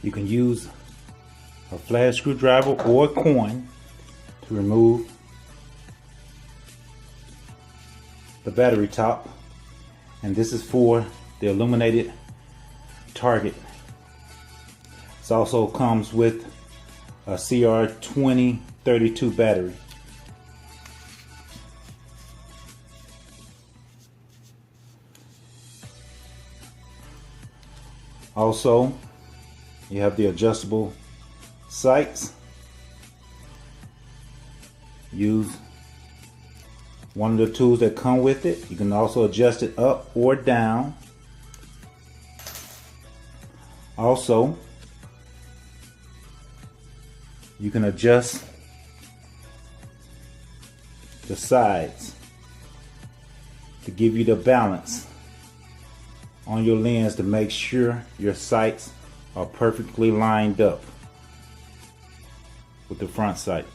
You can use a flat screwdriver or a coin to remove the battery top, and this is for the illuminated target. It also comes with a CR2032 battery. Also, you have the adjustable sights. Use one of the tools that come with it. You can also adjust it up or down. Also, you can adjust the sides to give you the balance on your lens to make sure your sights are perfectly lined up with the front sight.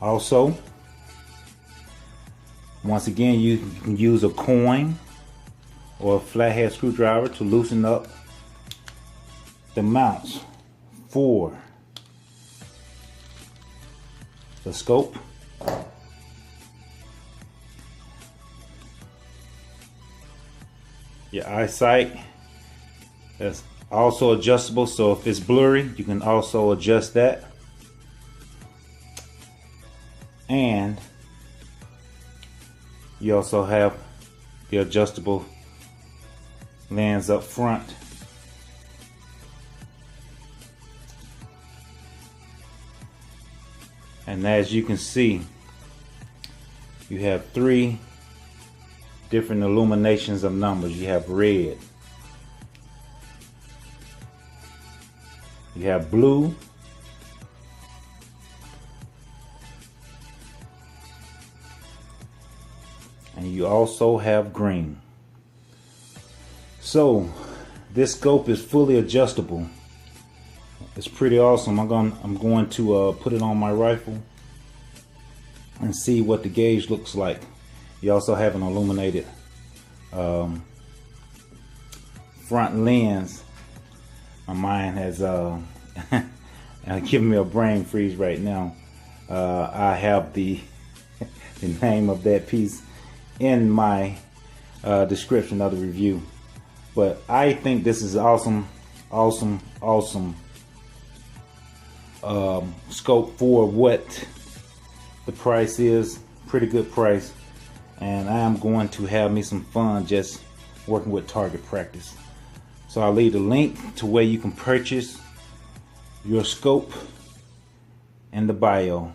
Also, once again, you can use a coin or a flathead screwdriver to loosen up the mounts for the scope. Your eyesight is also adjustable, so if it's blurry, you can also adjust that. And you also have the adjustable lens up front. And as you can see, you have 3 different illuminations of numbers. You have red, you have blue, and you also have green. So this scope is fully adjustable. It's pretty awesome. I'm going to put it on my rifle and see what the gauge looks like. You also have an illuminated front lens. My mind has given me a brain freeze right now. I have the name of that piece in my description of the review. But I think this is awesome scope for what the price is. Pretty good price. And I am going to have me some fun just working with target practice. So I'll leave the link to where you can purchase your scope in the bio.